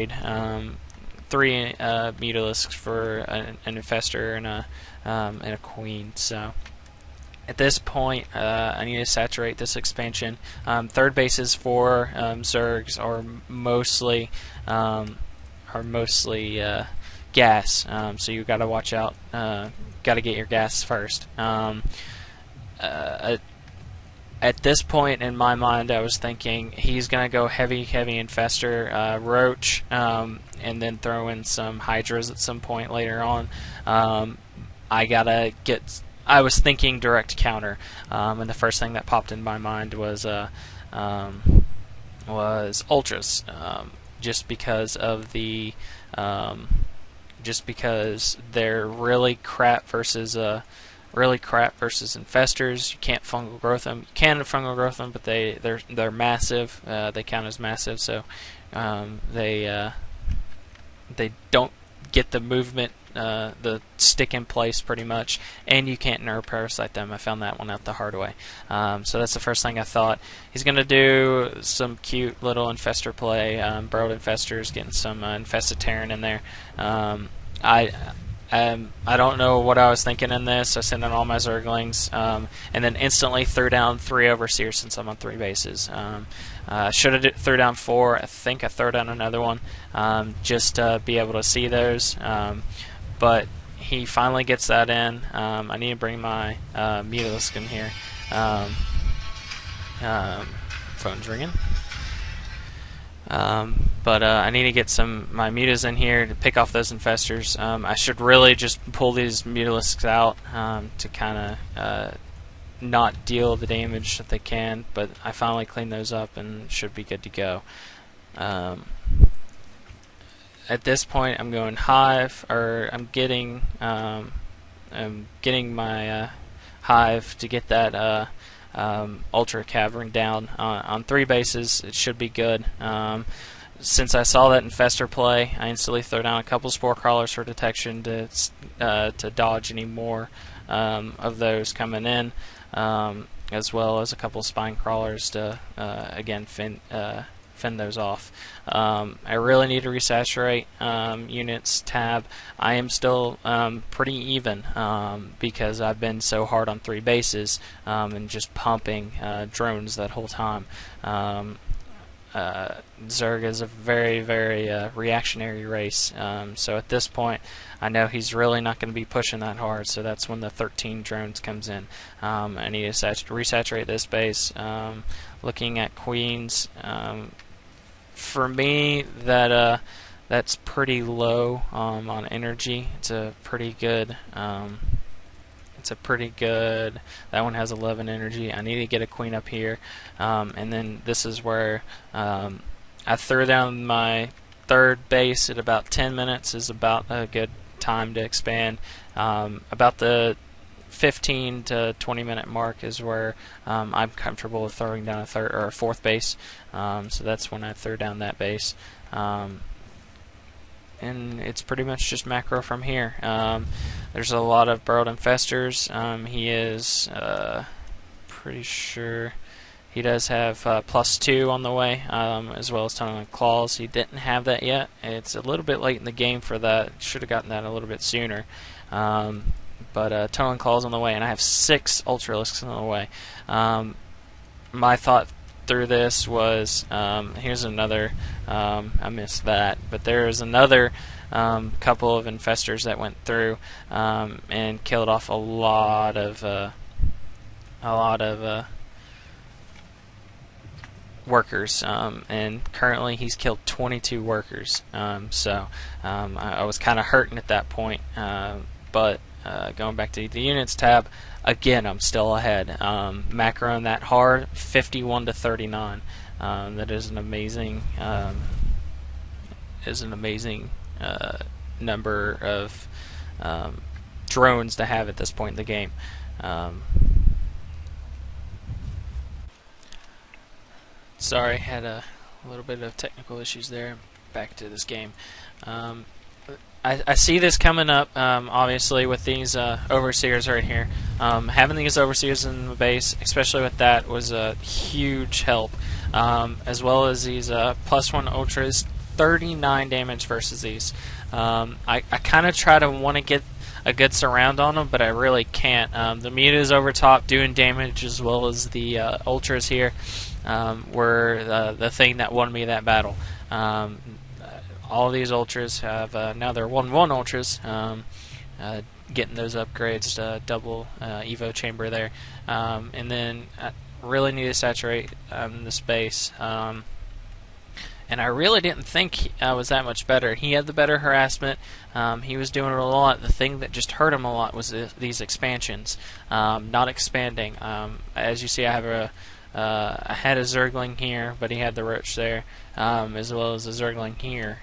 trade 3 Mutalisks for an Infestor and a Queen. So at this point, I need to saturate this expansion. Third bases for Zergs are mostly gas, so you got to watch out. Got to get your gas first. At this point in my mind, I was thinking he's going to go heavy Infestor, Roach, and then throw in some Hydras at some point later on. I was thinking direct counter, and the first thing that popped in my mind was Ultras, just because they're really crap versus Infestors. You can't fungal growth them. You can fungal growth them, but they're massive. They count as massive, so they don't get the movement, the stick in place pretty much, and you can't nerve parasite them. I found that one out the hard way. So that's the first thing I thought. He's going to do some cute little Infestor play, Burrowed Infestors, getting some Infestiterran in there. I don't know what I was thinking in this. I sent in all my Zerglings, and then instantly threw down 3 Overseers since I'm on 3 bases. Should have threw down 4. I think I threw down another one just to be able to see those. But he finally gets that in. I need to bring my Mutalisk in here. Phone's ringing. But I need to get my mutas in here to pick off those Infestors. I should really just pull these Mutalisks out to kind of not deal the damage that they can, but I finally cleaned those up and should be good to go. At this point, I'm going Hive, or I'm getting my Hive to get that Ultra Cavern down on 3 bases. It should be good. Since I saw that Infestor play, I instantly throw down a couple Spore Crawlers for detection to dodge any more of those coming in, as well as a couple Spine Crawlers to again fend those off. I really need to resaturate units tab. I am still pretty even because I've been so hard on 3 bases and just pumping drones that whole time. Zerg is a very reactionary race, so at this point I know he's really not going to be pushing that hard, so that's when the 13 drones comes in. I need to resaturate this base. Looking at Queens, for me that's pretty low on energy. It's a pretty good that one has 11 energy. I need to get a Queen up here, and then this is where I threw down my 3rd base at about 10 minutes is about a good time to expand. About the 15 to 20 minute mark is where I'm comfortable with throwing down a 3rd or a 4th base, so that's when I threw down that base. And it's pretty much just macro from here. There's a lot of Burrowed Infestors. He is pretty sure he does have +2 on the way, as well as Tunneling Claws. He didn't have that yet. It's a little bit late in the game for that. Should have gotten that a little bit sooner. But Tunneling Claws on the way, and I have 6 Ultralisks on the way. My thought through this was, here's another, I missed that, but there is another couple of Infestors that went through and killed off a lot of workers, and currently he's killed 22 workers, so I was kind of hurting at that point, but going back to the units tab, again I'm still ahead. Macroing that hard, 51 to 39. That is an amazing number of drones to have at this point in the game. Sorry, had a little bit of technical issues there. Back to this game. I see this coming up, obviously, with these Overseers right here. Having these Overseers in the base, especially with that, was a huge help. As well as these +1 Ultras, 39 damage versus these. I kind of try to want to get a good surround on them, but I really can't. The mutas over top doing damage, as well as the ultras here, were the thing that won me that battle. All these ultras have now they're 1/1 ultras. Getting those upgrades, double Evo chamber there, and then I really need to saturate the space. And I really didn't think I was that much better. He had the better harassment. He was doing it a lot. The thing that just hurt him a lot was these expansions, not expanding. As you see, I had a Zergling here, but he had the Roach there, as well as a Zergling here,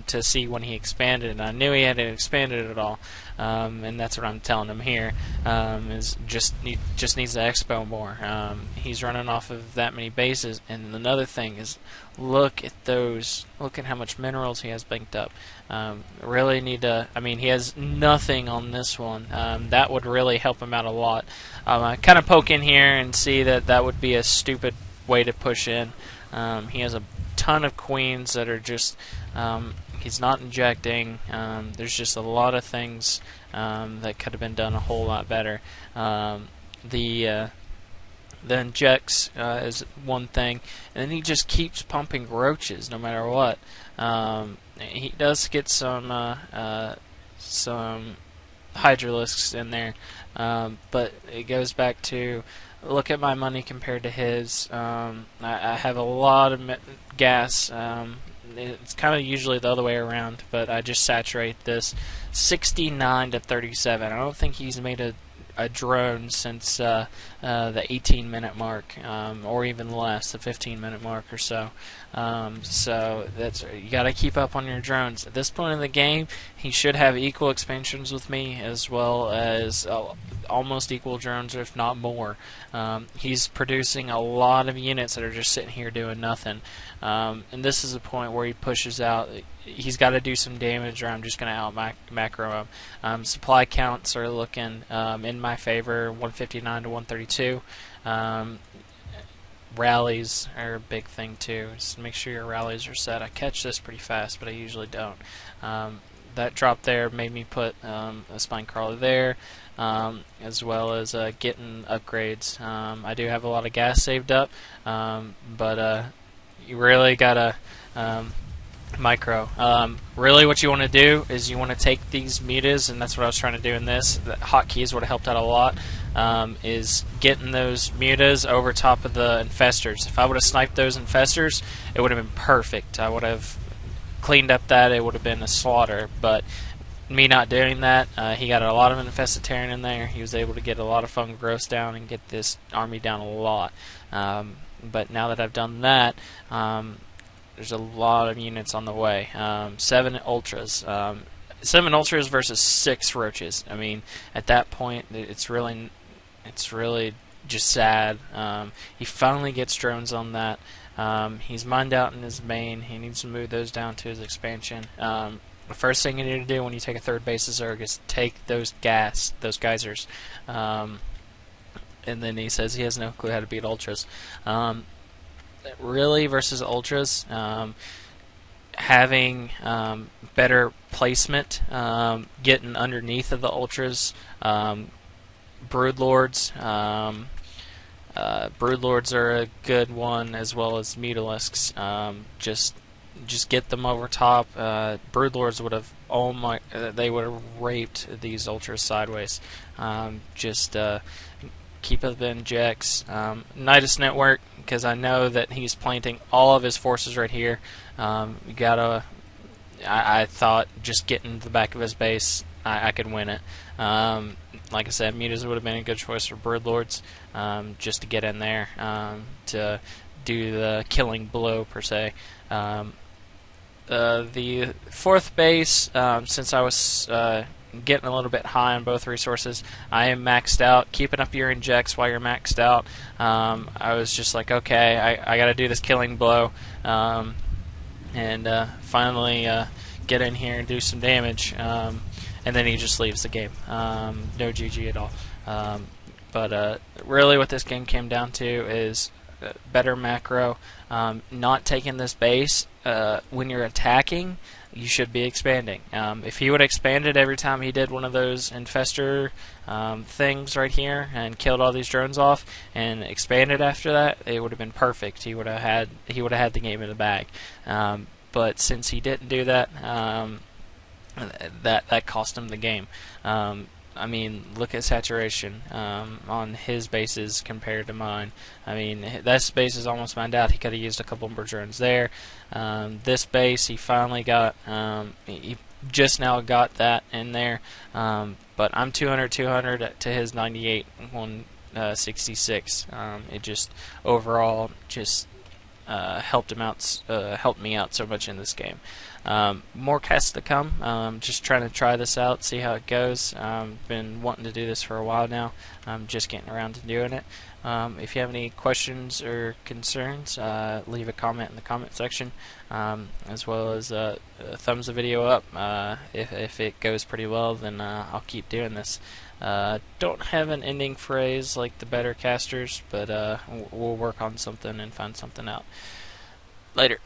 to see when he expanded. And I knew he hadn't expanded at all, and that's what I'm telling him here. Is just needs to expo more. He's running off of that many bases. And another thing is, look at those. Look at how much minerals he has banked up. Really need to. I mean, he has nothing on this one. That would really help him out a lot. I kind of poke in here and see that would be a stupid way to push in. He has a ton of queens that are just. He's not injecting. There's just a lot of things that could have been done a whole lot better. The injects is one thing, and then he just keeps pumping roaches no matter what. He does get some hydralisks in there, but it goes back to look at my money compared to his. I have a lot of gas. It's kind of usually the other way around, but I just saturate this 69 to 37. I don't think he's made a drone since the 18-minute mark, or even less, the 15-minute mark or so. So you got to keep up on your drones. At this point in the game, he should have equal expansions with me, as well as almost equal drones, if not more. He's producing a lot of units that are just sitting here doing nothing. And this is a point where he pushes out. He's got to do some damage, or I'm just going to out macro him. Supply counts are looking in my favor, 159 to 132. Rallies are a big thing too. Just make sure your rallies are set. I catch this pretty fast, but I usually don't. That drop there made me put a spine crawler there, as well as getting upgrades. I do have a lot of gas saved up, but you really gotta micro. Really what you want to do is you want to take these mutas, and that's what I was trying to do in this. The hotkeys would have helped out a lot, is getting those mutas over top of the infestors. If I would have sniped those infestors, it would have been perfect. I would have cleaned up that. It would have been a slaughter, but me not doing that, he got a lot of infested Terran in there. He was able to get a lot of fungal growths down and get this army down a lot. But now that I've done that, there's a lot of units on the way. 7 ultras. 7 ultras versus 6 roaches. I mean, at that point, it's really just sad. He finally gets drones on that. He's mined out in his main. He needs to move those down to his expansion. The first thing you need to do when you take a third base of Zerg is take those geysers. And then he says he has no clue how to beat ultras. Really, versus ultras, having better placement, getting underneath of the ultras, broodlords. Broodlords are a good one, as well as mutalisks. Just get them over top. Broodlords would have they would have raped these ultras sideways. Keep up the injects. Nidus network, because I know that he's planting all of his forces right here. You gotta. I thought just getting to the back of his base, I could win it. Like I said, mutas would have been a good choice for broodlords, just to get in there, to do the killing blow per se. The fourth base, since I was getting a little bit high on both resources, I am maxed out. Keeping up your injects while you're maxed out. I was just like, okay, I got to do this killing blow, and finally get in here and do some damage. And then he just leaves the game. No GG at all. But really what this game came down to is better macro. Not taking this base when you're attacking, you should be expanding. If he would have expanded every time he did one of those infestor things right here and killed all these drones off and expanded after that, it would have been perfect. He would have had the game in the bag. But since he didn't do that, that cost him the game. I mean, look at saturation on his bases compared to mine. I mean, that base is almost mined out. He could have used a couple more drones there. This base, he finally got, he just now got that in there. But I'm 200 to his 98, 166. It just, overall, just helped me out so much in this game. More casts to come. Just trying to try this out, see how it goes. Been wanting to do this for a while now. I'm just getting around to doing it. If you have any questions or concerns, leave a comment in the comment section, as well as thumbs the video up. If it goes pretty well, then I'll keep doing this. Don't have an ending phrase like the better casters, but we'll work on something and find something out. Later.